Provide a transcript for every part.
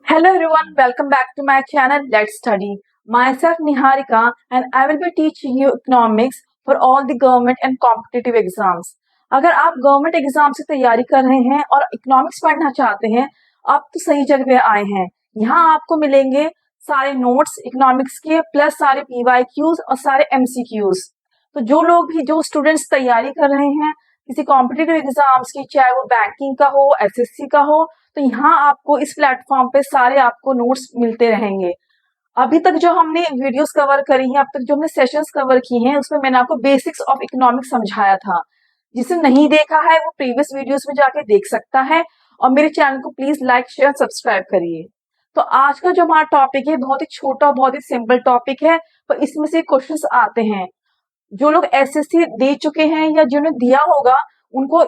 Hello everyone, welcome back to my channel Let's Study. Myself Niharika and I will be teaching you economics for all the government and competitive exams. अगर आप government exam से तैयारी कर रहे हैं और economics पढ़ना चाहते हैं, आप तो सही जगह पे आए हैं। यहाँ आपको मिलेंगे सारे नोट्स इकोनॉमिक्स के प्लस सारे PYQs और सारे MCQs। तो जो स्टूडेंट्स तैयारी कर रहे हैं किसी कॉम्पिटिटिव एग्जाम्स की, चाहे वो बैंकिंग का हो, SSC का हो, तो यहाँ आपको इस प्लेटफॉर्म पे सारे आपको नोट्स मिलते रहेंगे। अभी तक जो हमने वीडियोस कवर करी हैं, अब तक जो हमने सेशंस कवर किए हैं, उसमें मैंने आपको बेसिक्स ऑफ इकोनॉमिक्स समझाया था। जिसे नहीं देखा है वो प्रीवियस वीडियोस में जाके देख सकता है और मेरे चैनल को प्लीज लाइक शेयर सब्सक्राइब करिए। तो आज का जो हमारा टॉपिक है बहुत ही छोटा, बहुत ही सिंपल टॉपिक है, पर इसमें से क्वेश्चंस आते हैं। जो लोग SSC दे चुके हैं या जिन्होंने दिया होगा उनको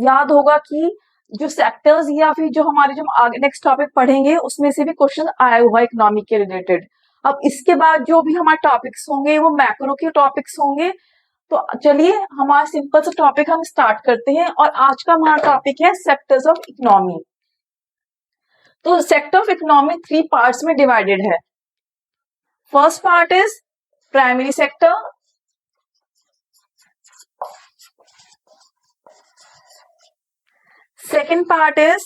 याद होगा कि जो सेक्टर्स या फिर जो हमारे जो आगे नेक्स्ट टॉपिक पढ़ेंगे उसमें से भी क्वेश्चन आया हुआ है इकोनॉमिक के रिलेटेड। अब इसके बाद जो भी हमारे टॉपिक्स होंगे वो मैक्रो के टॉपिक्स होंगे। तो चलिए हमारा सिंपल सा टॉपिक हम स्टार्ट करते हैं और आज का हमारा टॉपिक है सेक्टर्स ऑफ इकोनॉमी। तो सेक्टर ऑफ इकोनॉमी 3 पार्ट्स में डिवाइडेड है। First part is primary sector, second part is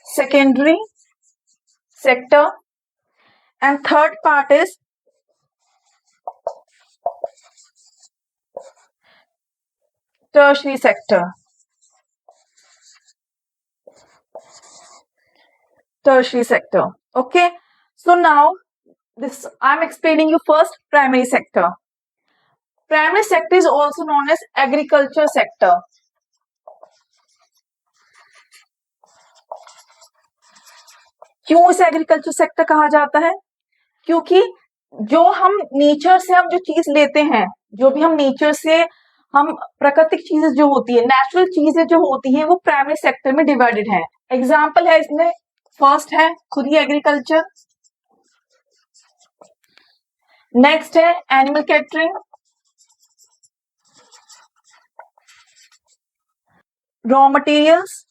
secondary sector, and third part is tertiary sector. Tertiary sector. Okay. So now this I'm explaining you first primary sector. Primary sector is also known as agriculture sector. क्यों इसे agriculture sector कहा जाता है? क्योंकि जो हम nature से हम जो चीज लेते हैं, जो भी हम नेचर से हम प्राकृतिक चीजें जो होती है, नेचुरल चीजें जो होती हैं, वो प्राइमरी सेक्टर में डिवाइडेड है। एग्जाम्पल है इसमें, फर्स्ट है खुद ही एग्रीकल्चर, नेक्स्ट है animal catering, raw materials,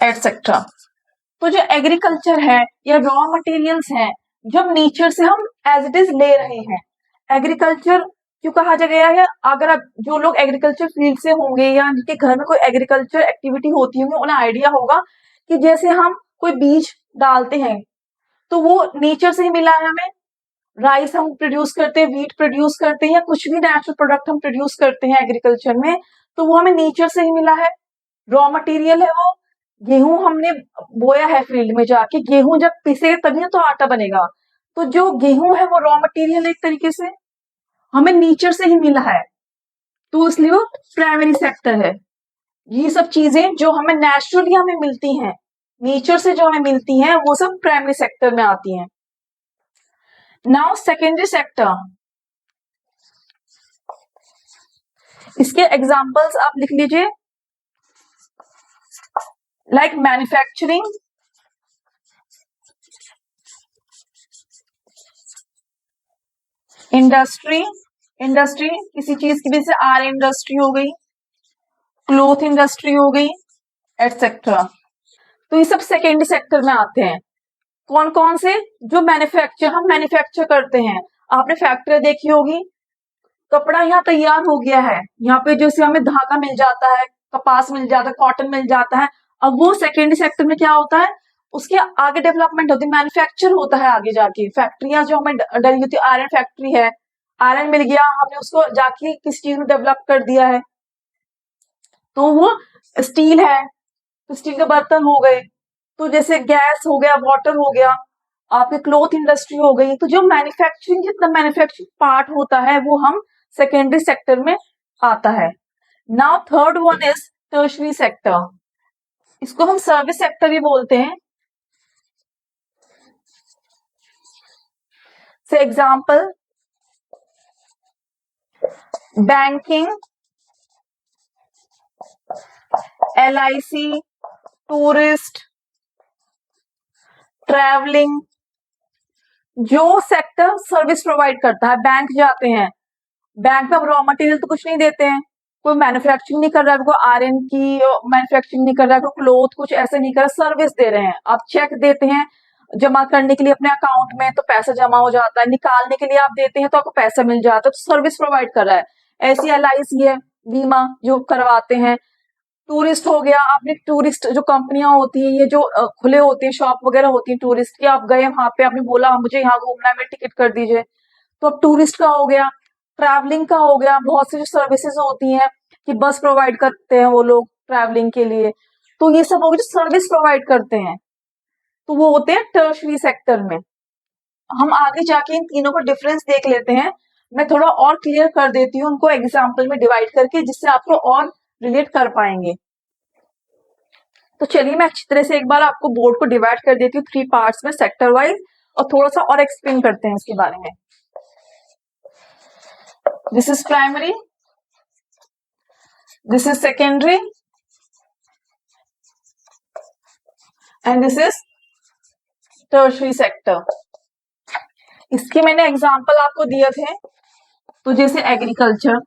etcetera. तो जो एग्रीकल्चर है या रॉ मटेरियल्स हैं, जब नेचर से हम एज इट इज ले रहे हैं, एग्रीकल्चर क्यों कहा गया है? अगर आप जो लोग एग्रीकल्चर फील्ड से होंगे या जिनके घर में कोई एग्रीकल्चर एक्टिविटी होती होंगी, उन्हें आइडिया होगा कि जैसे हम कोई बीज डालते हैं तो वो नेचर से ही मिला है हमें। राइस हम प्रोड्यूस करते हैं, वीट प्रोड्यूस करते हैं, या कुछ भी नेचुरल प्रोडक्ट हम प्रोड्यूस करते हैं एग्रीकल्चर में, तो वो हमें नेचर से ही मिला है। रॉ मटेरियल है वो, गेहूं हमने बोया है फील्ड में जाके, गेहूं जब पिसे तभी तो आटा बनेगा। तो जो गेहूं है वो रॉ मटेरियल एक तरीके से हमें नेचर से ही मिला है, तो इसलिए वो प्राइमरी सेक्टर है। ये सब चीजें जो हमें नेचुरली हमें मिलती हैं, नेचर से जो हमें मिलती हैं, वो सब प्राइमरी सेक्टर में आती हैं। नाउ सेकेंडरी सेक्टर, इसके एग्जांपल्स आप लिख लीजिए, लाइक मैन्युफैक्चरिंग, इंडस्ट्री, इंडस्ट्री किसी चीज की, जैसे आर इंडस्ट्री हो गई, क्लोथ इंडस्ट्री हो गई, एटसेट्रा। तो ये सब सेकेंडरी सेक्टर में आते हैं। कौन कौन से? जो मैन्युफैक्चर हम मैन्युफैक्चर करते हैं, आपने फैक्ट्री देखी होगी, कपड़ा यहाँ तैयार हो गया है, यहाँ पे जैसे हमें धागा मिल जाता है, कपास मिल जाता है, कॉटन मिल जाता है। अब वो सेकेंडरी सेक्टर में क्या होता है, उसके आगे डेवलपमेंट होती है, मैन्युफैक्चर होता है आगे जाके। फैक्ट्रियां जो हमें डली होती है, आयरन फैक्ट्री है, आयरन मिल गया, हमने उसको जाके किस चीज में डेवलप कर दिया है, तो वो स्टील है, तो स्टील के बर्तन हो गए, तो जैसे गैस हो गया, वाटर हो गया, आपके क्लोथ इंडस्ट्री हो गई। तो जो मैन्युफैक्चरिंग, जितना मैन्युफैक्चरिंग पार्ट होता है वो हम सेकेंडरी सेक्टर में आता है। Now third one is tertiary sector, इसको हम सर्विस सेक्टर भी बोलते हैं। से example, banking, LIC, tourist, travelling, जो सेक्टर सर्विस प्रोवाइड करता है। बैंक जाते हैं, बैंक में रॉ मटेरियल तो कुछ नहीं देते हैं, कोई मैन्युफैक्चरिंग नहीं कर रहा है, कोई आयरन की मैन्युफैक्चरिंग नहीं कर रहा है, कोई क्लोथ कुछ ऐसे नहीं कर रहा, सर्विस दे रहे हैं। आप चेक देते हैं जमा करने के लिए अपने अकाउंट में तो पैसा जमा हो जाता है, निकालने के लिए आप देते हैं तो आपको पैसा मिल जाता है, तो सर्विस प्रोवाइड कर रहा है। ऐसी LIC है, बीमा जो करवाते हैं। टूरिस्ट हो गया, आपने टूरिस्ट जो कंपनियां होती हैं, ये जो खुले होते हैं, शॉप वगैरह होती है टूरिस्ट की, आप गए वहां पे, आपने बोला मुझे यहाँ घूमना है, मेरी टिकट कर दीजिए, तो अब टूरिस्ट का हो गया। ट्रैवलिंग का हो गया, बहुत सी जो सर्विसेज होती हैं कि बस प्रोवाइड करते हैं वो लोग ट्रैवलिंग के लिए, तो ये सब हो गया जो सर्विस प्रोवाइड करते हैं, तो वो होते हैं टर्शरी सेक्टर में। हम आगे जाके इन तीनों का डिफरेंस देख लेते हैं। मैं थोड़ा और क्लियर कर देती हूँ उनको एग्जाम्पल में डिवाइड करके, जिससे आपको और रिलेट कर पाएंगे। तो चलिए मैं अच्छी तरह से एक बार आपको बोर्ड को डिवाइड कर देती हूँ 3 पार्ट्स में सेक्टर वाइज, और थोड़ा सा और एक्सप्लेन करते हैं इसके बारे में। This is primary, this is secondary, and this is tertiary sector. इसके मैंने एग्जाम्पल आपको दिए थे, तो जैसे एग्रीकल्चर,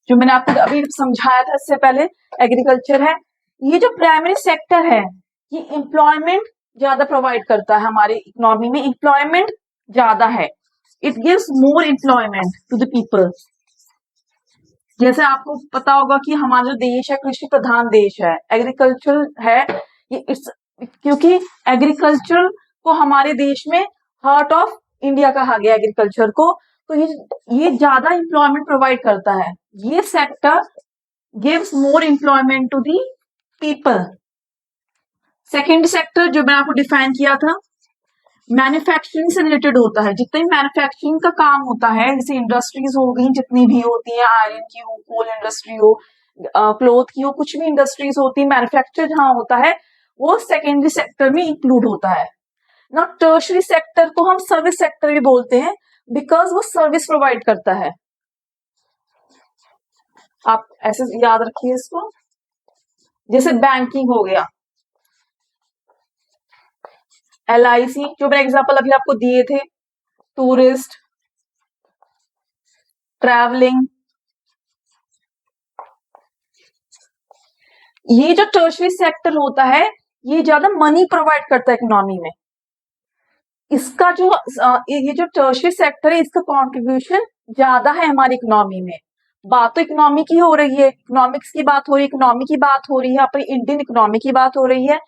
जो मैंने आपको अभी समझाया था इससे पहले, एग्रीकल्चर है। ये जो प्राइमरी सेक्टर है, ये एम्प्लॉयमेंट ज्यादा प्रोवाइड करता है, हमारी इकोनॉमी में एम्प्लॉयमेंट ज्यादा है। It gives more employment to the people. जैसे आपको पता होगा कि हमारा जो देश है कृषि प्रधान देश है, एग्रीकल्चर है, ये क्योंकि एग्रीकल्चर को हमारे देश में हार्ट ऑफ इंडिया कहा गया एग्रीकल्चर को, तो ये ज्यादा एम्प्लॉयमेंट प्रोवाइड करता है। ये sector gives more employment to the people. Second sector जो मैंने आपको डिफाइन किया था, मैन्युफैक्चरिंग से रिलेटेड होता है। जितने भी मैन्युफैक्चरिंग का काम होता है, जैसे इंडस्ट्रीज हो गई जितनी भी होती है, आयरन की हो, कोल इंडस्ट्री हो, क्लोथ की हो, कुछ भी इंडस्ट्रीज होती है, मैन्युफैक्चर जहां होता है वो सेकेंडरी सेक्टर में इंक्लूड होता है ना। टर्शरी सेक्टर को हम सर्विस सेक्टर भी बोलते हैं, बिकॉज वो सर्विस प्रोवाइड करता है। आप ऐसे याद रखिए इसको। जैसे बैंकिंग हो गया, LIC, जो मैंने एग्जांपल अभी आपको दिए थे, टूरिस्ट, ट्रैवलिंग, ये जो टर्शरी सेक्टर होता है ये ज्यादा मनी प्रोवाइड करता है इकोनॉमी में। इसका जो ये जो टर्शरी सेक्टर है, इसका कंट्रीब्यूशन ज्यादा है हमारी इकोनॉमी में। बात तो इकोनॉमी की हो रही है, इकोनॉमिक्स की बात हो रही है, इकोनॉमी की बात हो रही है, अपनी इंडियन इकोनॉमी की बात हो रही है।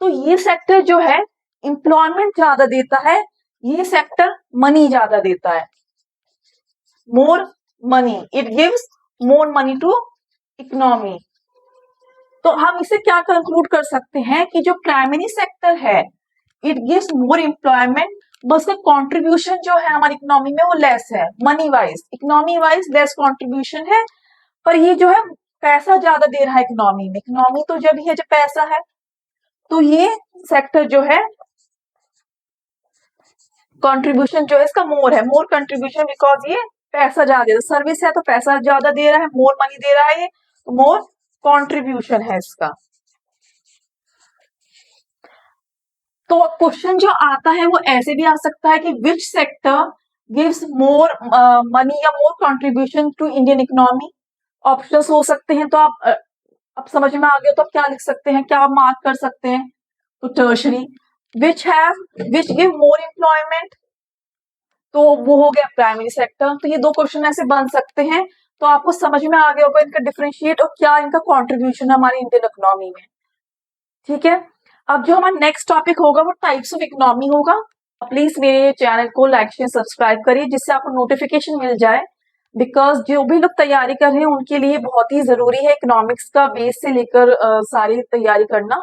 तो ये सेक्टर जो है एम्प्लॉयमेंट ज्यादा देता है, ये सेक्टर मनी ज्यादा देता है, more money, it gives more money to economy. तो हम इसे क्या कंक्लूड कर सकते हैं कि जो प्राइमरी सेक्टर है इट गिव्स मोर एम्प्लॉयमेंट, बस का कंट्रीब्यूशन जो है हमारी इकोनॉमी में वो लेस है, money wise, economy wise less contribution है, पर ये जो है पैसा ज्यादा दे रहा है इकोनॉमी में। इकोनॉमी तो जब है जब पैसा है, तो ये सेक्टर जो है कंट्रीब्यूशन जो है इसका मोर है, मोर कंट्रीब्यूशन, बिकॉज ये पैसा ज्यादा दे रहा है, सर्विस है तो पैसा ज्यादा दे रहा है, मोर मनी दे रहा है, ये तो मोर कंट्रीब्यूशन है इसका। तो क्वेश्चन जो आता है वो ऐसे भी आ सकता है कि which sector gives more money या more contribution to Indian economy. Options हो सकते हैं, तो आप समझ में आ गया तो आप क्या लिख सकते हैं, क्या आप मार्क कर सकते हैं। तो tertiary, which give more employment, तो वो हो गया प्राइमरी सेक्टर। तो ये दो क्वेश्चन ऐसे बन सकते हैं, तो आपको समझ में आ गया होगा इनका डिफरेंशिएट और क्या इनका कंट्रीब्यूशन है हमारी इंडियन इकोनॉमी में। ठीक है, अब जो हमारा नेक्स्ट टॉपिक होगा वो टाइप्स ऑफ इकोनॉमी होगा। प्लीज मेरे चैनल को लाइक शेयर सब्सक्राइब करिए, जिससे आपको नोटिफिकेशन मिल जाए, बिकॉज जो भी लोग तैयारी कर रहे हैं उनके लिए बहुत ही जरूरी है इकोनॉमिक्स का बेस से लेकर सारी तैयारी करना।